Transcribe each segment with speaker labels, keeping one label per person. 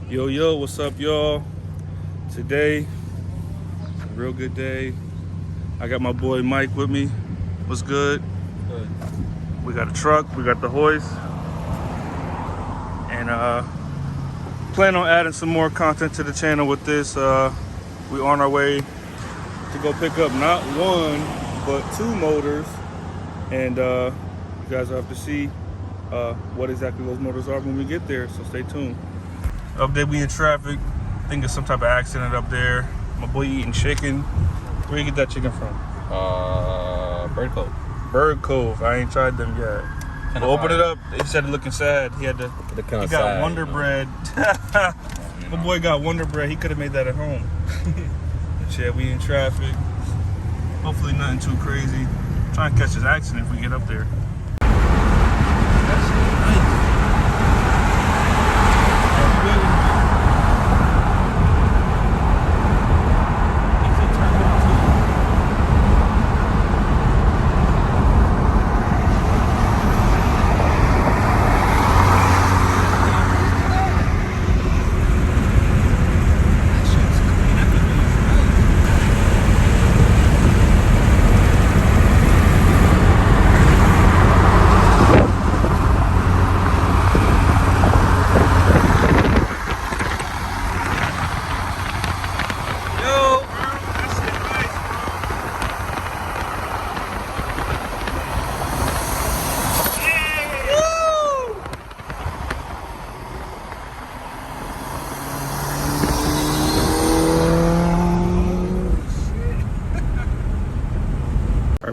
Speaker 1: Yo, what's up, y'all? Today, it's a real good day. I got my boy Mike with me. What's good?
Speaker 2: Good.
Speaker 1: We got a truck, we got the hoist, and plan on adding some more content to the channel with this. We on our way to go pick up not one, but two motors, and you guys will have to see what exactly those motors are when we get there, so stay tuned. Up there, we in traffic. I think there's some type of accident up there. My boy eating chicken. Where you get that chicken from?
Speaker 2: Bird Cove.
Speaker 1: Bird Cove. I ain't tried them yet. Open it up. He said it looking sad. He got
Speaker 2: sad,
Speaker 1: Wonder Bread. My boy got Wonder Bread. He could have made that at home. But yeah, we in traffic. Hopefully nothing too crazy. Trying to catch this accident if we get up there.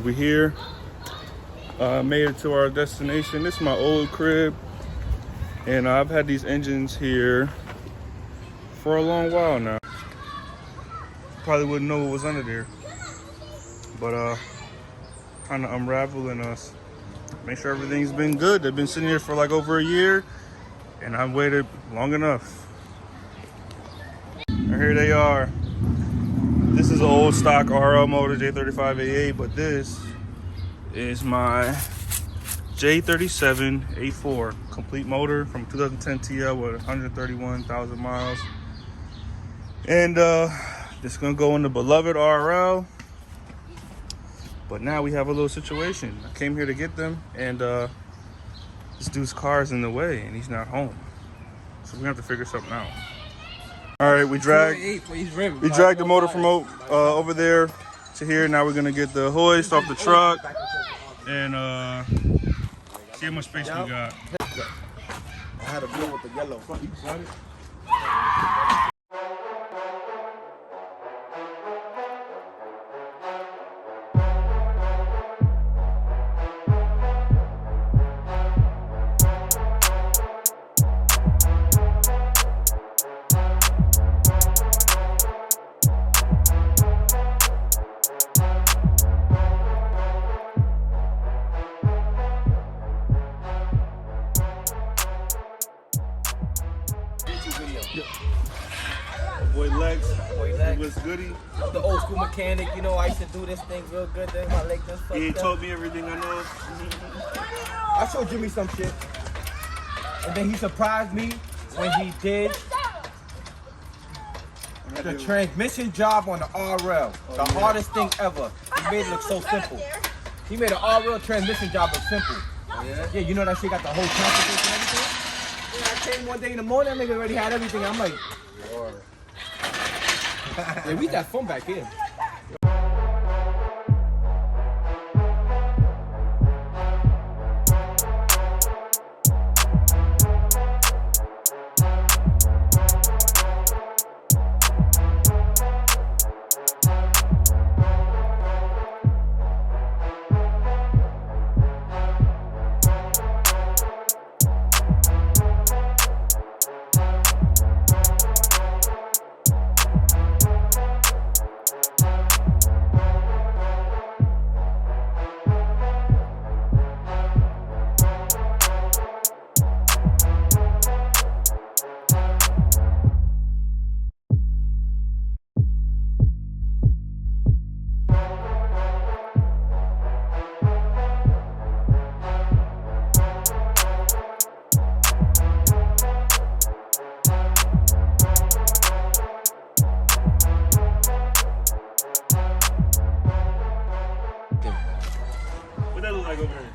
Speaker 1: We're here. Made it to our destination. This is my old crib, and I've had these engines here for a long while now. Probably wouldn't know what was under there, but kind of unraveling us. Make sure everything's been good. They've been sitting here for like over a year, and I've waited long enough. And here they are. This is an old stock RL motor, J35AA, but this is my J37 A4 complete motor from 2010 TL with 131,000 miles. And this is gonna go in the beloved RL. But now we have a little situation. I came here to get them, and this dude's car is in the way and he's not home. So we're gonna have to figure something out. All right, we dragged the motor from over there to here. Now we're gonna get the hoist off the truck and see how much space we got.
Speaker 3: I had a blue with the yellow.
Speaker 1: Boy Lex, what's goody?
Speaker 4: The old school mechanic, you know, I used to do this thing real good. Then my leg just fucked
Speaker 1: He
Speaker 4: up.
Speaker 1: told me everything I know.
Speaker 4: I showed Jimmy some shit, and then he surprised me when he did the transmission job on the RL. The hardest thing ever. He made it look so simple. He made an RL transmission job look simple. Yeah, you know that shit got the whole configuration and everything? Yeah, I came one day in the morning, that nigga already had everything. I'm like, yeah, we got fun back here.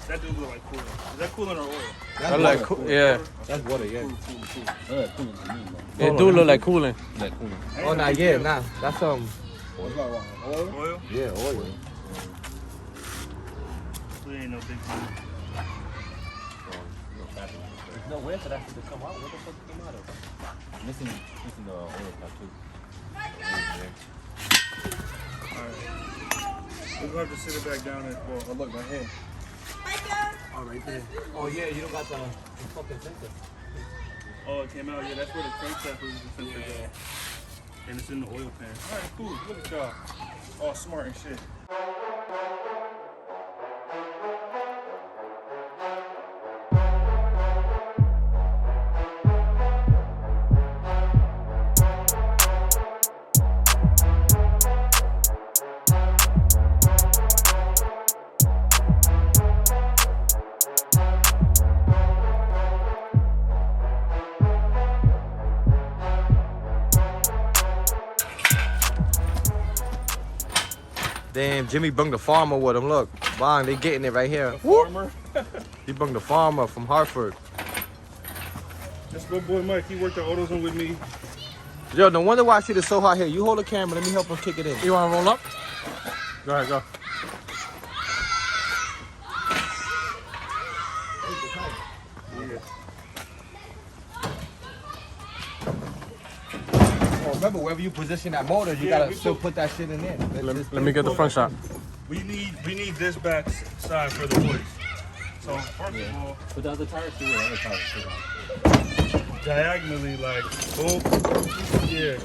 Speaker 1: That dude look like coolant. Is that coolant or oil?
Speaker 4: That's
Speaker 5: I like
Speaker 4: water.
Speaker 5: yeah.
Speaker 4: That's water, yeah.
Speaker 5: It do look like cooling.
Speaker 4: Oh, nah, yeah, nah. That's
Speaker 3: What's that one? Oil?
Speaker 1: Oil?
Speaker 4: yeah, oil.
Speaker 1: We ain't no big deal.
Speaker 2: There's no way for that shit to come out. What the fuck it came out of? Missing the oil part too.
Speaker 1: Alright. We're gonna have to sit it back down and well,
Speaker 3: Oh, look, right here.
Speaker 4: Oh, right there. Oh, yeah, you don't got the fucking sensor.
Speaker 1: oh, it came out. Yeah, that's where the crankshaft was the sensor go. And it's in the oil pan. Alright, cool. Look at y'all. All smart and shit.
Speaker 4: Damn, Jimmy brung the farmer with him. Look, bang, they getting it right here.
Speaker 1: Farmer.
Speaker 4: He brung the farmer from Hartford.
Speaker 1: That's my boy Mike. He worked at AutoZone with me.
Speaker 4: Yo, no wonder why shit is so hot here. You hold the camera, let me help him kick it in.
Speaker 5: You wanna roll up? Go ahead, go.
Speaker 4: Oh, remember, wherever you position that motor, you
Speaker 1: Yeah,
Speaker 4: gotta
Speaker 1: we
Speaker 4: still
Speaker 1: put-
Speaker 4: put that shit in there.
Speaker 5: Let me get the front shot.
Speaker 1: We need this back side for the hoist. So first of all,
Speaker 2: But the other tires too. The other tires too.
Speaker 1: diagonally like boom. Yeah.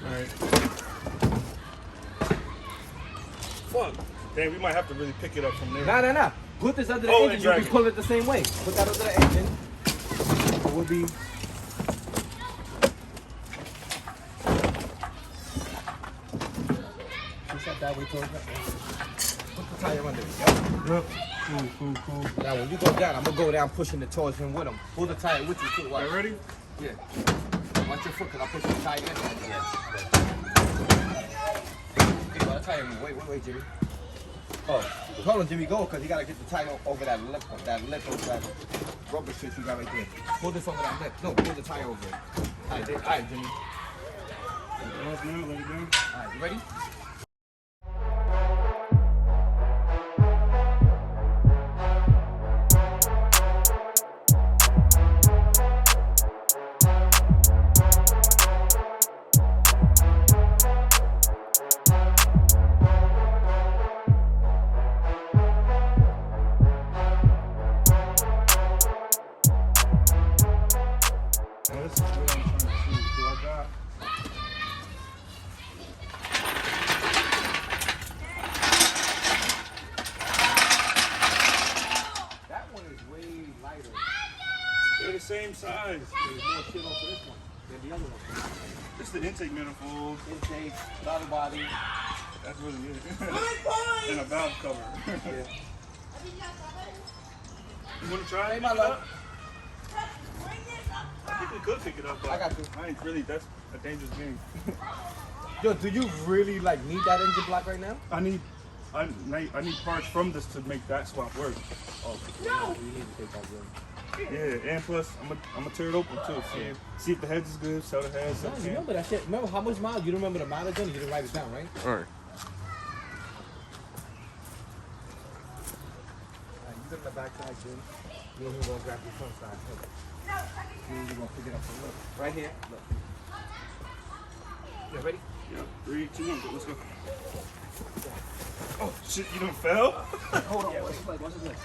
Speaker 1: Alright. Fuck. Damn, we might have to really pick it up from there.
Speaker 4: Nah. Put this under the
Speaker 1: Oh, and
Speaker 4: engine, you
Speaker 1: drag
Speaker 4: can
Speaker 1: it.
Speaker 4: pull it the same way. Put that under the engine. It would be. Push that that way towards that. Put the tire under it. Yep.
Speaker 1: Yep. Cool.
Speaker 4: Now when you go down, I'm gonna go down pushing it towards him with him. Pull the tire with you too. Watch.
Speaker 1: Alright, ready?
Speaker 4: Yeah. Watch your foot, cause I push the tire in. Yeah. Okay, well, the tire move. Wait, Jimmy. Oh, hold on, Jimmy, go, cause you gotta get the tire over that lip over that rubber shit you got right there. Pull this over that lip. No, pull the tire over it. Alright, Jimmy.
Speaker 1: Let it down.
Speaker 4: Alright, you ready?
Speaker 1: Now this is what I'm trying to see. So I got
Speaker 4: That one is way lighter.
Speaker 1: they're the same size.
Speaker 4: There's more shit off of this one than the other one.
Speaker 1: This is the intake manifold.
Speaker 4: Intake, throttle body.
Speaker 1: That's really it. And a valve cover.
Speaker 4: Yeah.
Speaker 1: You wanna try it?
Speaker 4: Hey, my love.
Speaker 1: I think we could pick it up, but
Speaker 4: I got you.
Speaker 1: I ain't really, that's a dangerous game.
Speaker 4: Yo, do you really like need that engine block right now?
Speaker 1: I need parts from this to make that swap work.
Speaker 4: Oh, no. You need to take that wheel.
Speaker 1: Yeah, and plus I'm gonna tear it open too. See if the heads is good, sell the heads.
Speaker 4: No, you remember that shit. Remember how much miles? You don't remember the mileage on it? You didn't write it down, right?
Speaker 5: Alright.
Speaker 4: You get the back side, Jim. You know who's gonna grab your front side. Look. You're gonna pick it up from look. Right here. Look. You ready?
Speaker 1: Yeah, 3, 2, 1, let's go. Oh shit, you done fell?
Speaker 4: Hold on. Watch this leg.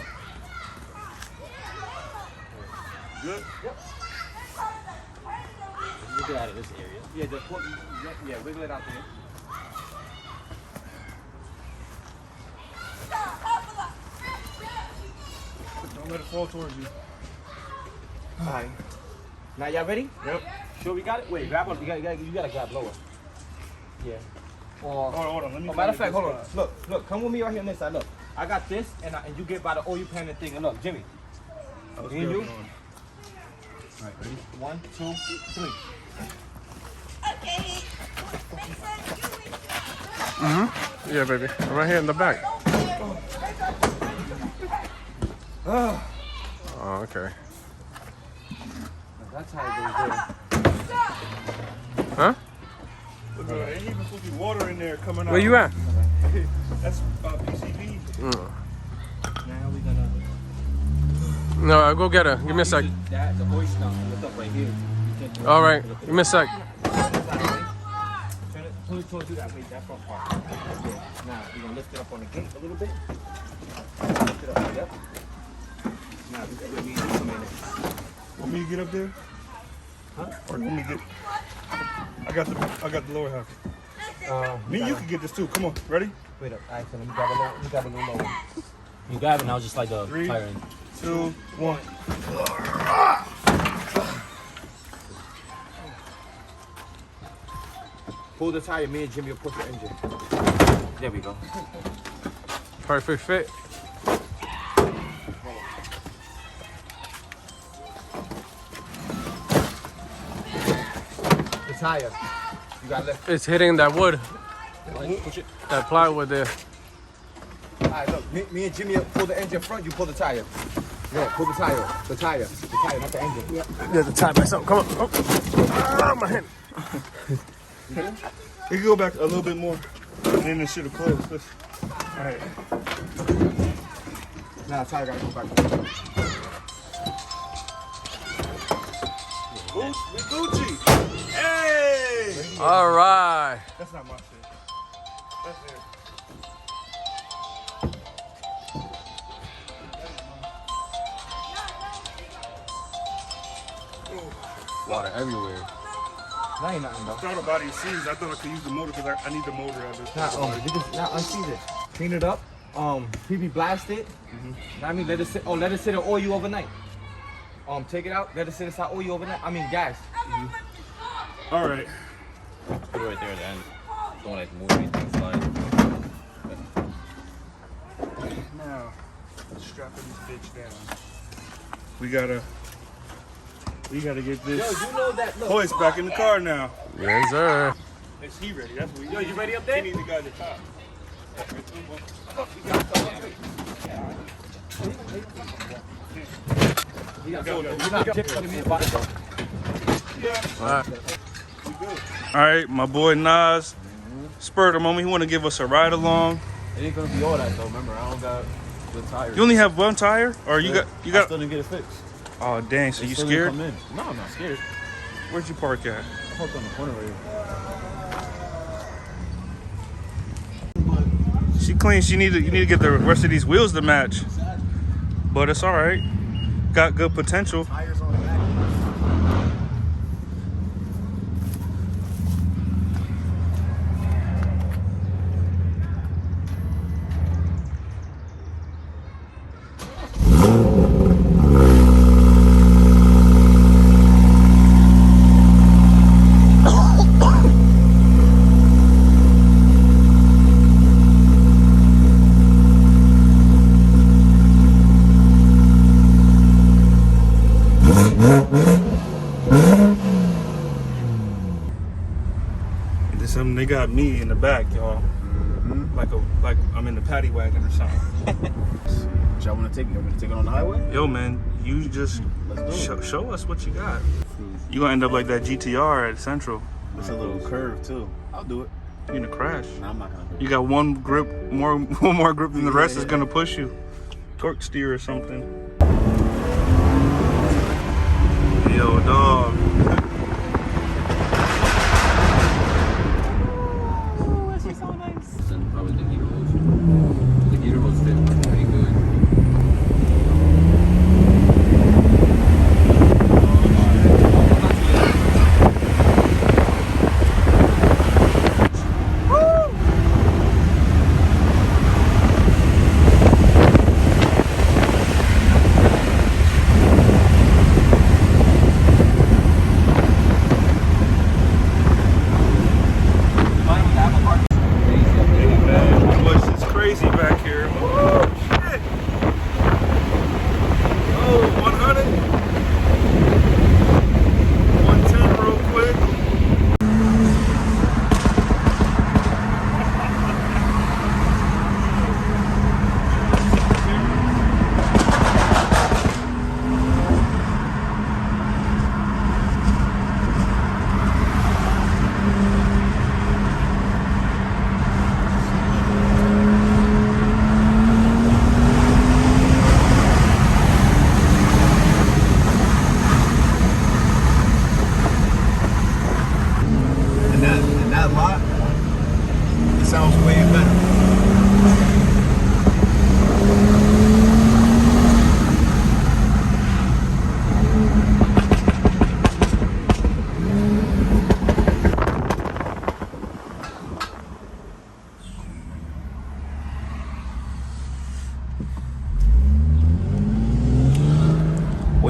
Speaker 1: Good?
Speaker 4: Yep.
Speaker 2: You get out of this area.
Speaker 4: Yeah, just put, yeah, wiggle it out there.
Speaker 1: Don't let it fall towards you.
Speaker 4: Alright. Now y'all ready?
Speaker 1: Yep.
Speaker 4: Sure we got it? Wait, grab up. You gotta grab lower. Yeah. Or
Speaker 1: Hold on, let me.
Speaker 4: matter of fact, hold on. Look, come with me right here on this side. Look, I got this, and you get by the oil pan and thing. And look, Jimmy. Me and you. All right, ready? 1, 2, 3.
Speaker 6: Okay.
Speaker 5: Yeah, baby. I'm right here in the back.
Speaker 6: Break
Speaker 5: Oh, okay.
Speaker 4: That's how it goes there.
Speaker 5: Huh?
Speaker 1: Look, there ain't even supposed to be water in there coming out.
Speaker 5: Where you at?
Speaker 1: That's PCV.
Speaker 5: Mm.
Speaker 2: Now we gonna.
Speaker 5: No, I'll go get her. Give me a sec.
Speaker 2: That the hoist now. Lift up right here. You can't do
Speaker 5: All right. Give me a sec.
Speaker 2: Turn it. Pull it towards you that way. That front part. Yeah. Now we're gonna lift it up on the gate a little bit. Lift it up. Yep. Now we need some in it.
Speaker 1: Want me to get up there?
Speaker 2: Huh?
Speaker 1: Or want me to get? I got the lower half. Me and you can get this too. Come on, ready?
Speaker 2: Wait up. Alright, so let me grab a low. Let me grab a little lower. You grab it now, just like a
Speaker 1: 3,
Speaker 2: tire end.
Speaker 1: 2, 1.
Speaker 4: Pull the tire, me and Jimmy will push the engine.
Speaker 2: There we go.
Speaker 5: Perfect fit.
Speaker 4: The tire. You got left.
Speaker 5: It's hitting that wood,
Speaker 2: Push it.
Speaker 5: that plywood there.
Speaker 4: Alright, look, me and Jimmy will pull the engine front, you pull the tire. Yeah, pull the tire, not the engine.
Speaker 5: You have to tie myself. Come on. Oh. Ah, my hand.
Speaker 1: You can go back a little bit more, and then it should have closed. All right.
Speaker 4: Nah, tire gotta go back.
Speaker 1: We Gucci. Hey!
Speaker 5: All right.
Speaker 1: That's not my shit. That's there.
Speaker 5: Water everywhere.
Speaker 4: That ain't nothing
Speaker 1: I
Speaker 4: though.
Speaker 1: thought about these seeds. I thought I could use the motor because I need the motor at this.
Speaker 4: You just unseat it. Clean it up. PB blast it. I mean, let it sit. Let it sit in oil overnight. Take it out. Let it sit inside oil overnight. I mean, gas.
Speaker 1: All right.
Speaker 2: Put it right there at the end. Don't like move anything, slide.
Speaker 1: Now, strapping this bitch down. We gotta get this
Speaker 4: Yo, you know that. Look.
Speaker 1: hoist back in the car now.
Speaker 5: Yes, sir.
Speaker 1: Is he ready? That's what we
Speaker 4: Yo,
Speaker 1: need.
Speaker 4: you ready up there?
Speaker 1: He needs the guy at the top. All right, my boy Nas spurred him on me. He want to give us a ride along.
Speaker 2: It ain't gonna be all that though. Remember, I don't got good tires.
Speaker 1: You only have one tire, or you
Speaker 2: I
Speaker 1: got?
Speaker 2: still didn't get it fixed.
Speaker 1: Oh dang! So
Speaker 2: It
Speaker 1: you
Speaker 2: still didn't
Speaker 1: scared?
Speaker 2: come in. No, I'm not scared.
Speaker 1: Where'd you park at?
Speaker 2: I parked on the corner right here.
Speaker 1: She clean. You need to get the rest of these wheels to match. But it's all right. Got good potential.
Speaker 4: Tires on the back.
Speaker 1: There's something they got me in the back, y'all. Like I'm in the paddy wagon or something.
Speaker 2: Y'all wanna take it? You want me to take it on the highway?
Speaker 1: Yo, man, you just
Speaker 2: Let's do it.
Speaker 1: show us what you got. You gonna end up like that GTR at Central.
Speaker 2: It's a little curve too. I'll do it.
Speaker 1: You gonna crash.
Speaker 2: No, I'm not gonna do it.
Speaker 1: You got one more grip than the rest is gonna push you. Torque steer or something. Yo, dog.
Speaker 2: And probably the heater hose. The heater hose fit pretty good.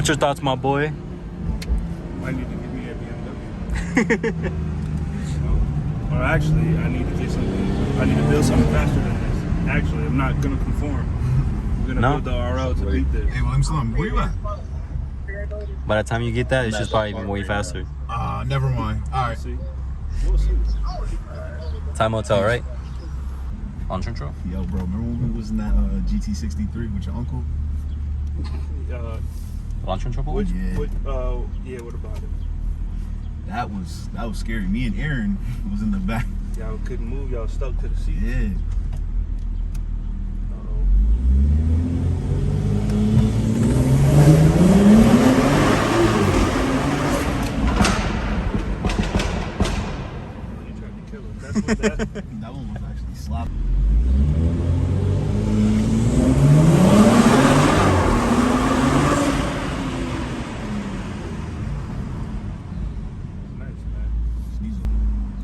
Speaker 6: What's your thoughts, my boy?
Speaker 1: I need to get me a BMW. You know? Or actually, I need to get something. I need to build something faster than this. Actually, I'm not gonna conform. I'm gonna build the RL to beat this.
Speaker 3: Hey, I'm Slim. Where you at?
Speaker 6: By the time you get that, it's just probably even way faster.
Speaker 3: Never mind. All right.
Speaker 1: See, we'll see.
Speaker 6: Time will tell, right? On Central?
Speaker 3: Yo, bro, remember when we was in that GT63 with your uncle?
Speaker 6: Launch Central?
Speaker 1: Which,
Speaker 3: Yeah.
Speaker 1: what about it?
Speaker 3: That was scary. Me and Aaron was in the back.
Speaker 1: Y'all couldn't move. Y'all stuck to the seat.
Speaker 3: Yeah.
Speaker 1: You tried to kill us. That's what that.
Speaker 3: That one was actually sloppy.
Speaker 1: Nice, man.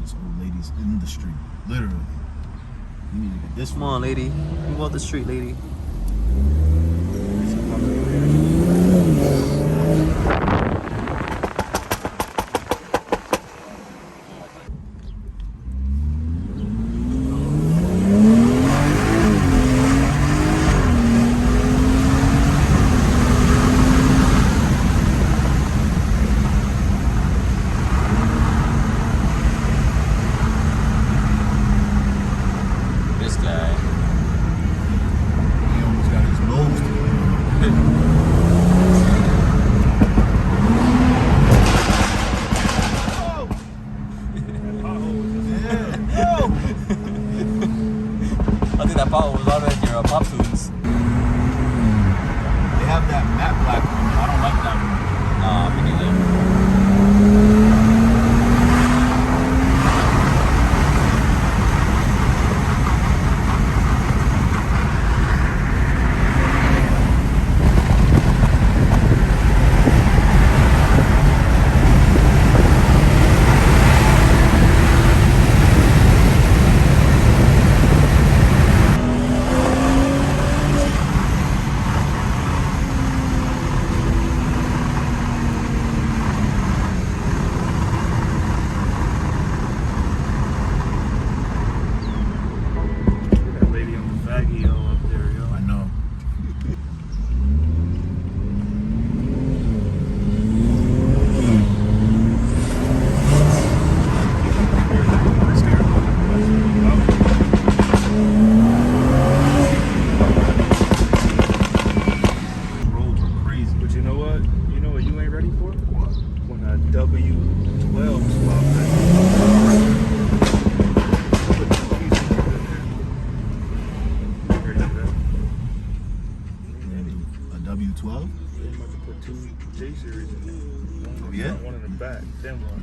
Speaker 3: This old lady's in the street, literally. You need to get this
Speaker 6: Come
Speaker 3: one.
Speaker 6: on, lady. You walk the street, lady. This guy.
Speaker 3: He almost got his nose to it.
Speaker 6: I think that pothole was already your pop tunes.
Speaker 3: They have that matte black one. I don't like that one.
Speaker 6: Nah, me neither.
Speaker 1: That lady on the baggy hill up there, yo.
Speaker 3: I know. Roads are crazy.
Speaker 1: But you know what? You know what you ain't ready for?
Speaker 3: What?
Speaker 1: When a W12 swap that. Put two pieces in there. Ready for that?
Speaker 3: A W12?
Speaker 1: I'm about to put two J series in there.
Speaker 3: Oh, yeah?
Speaker 1: One in the back, then one.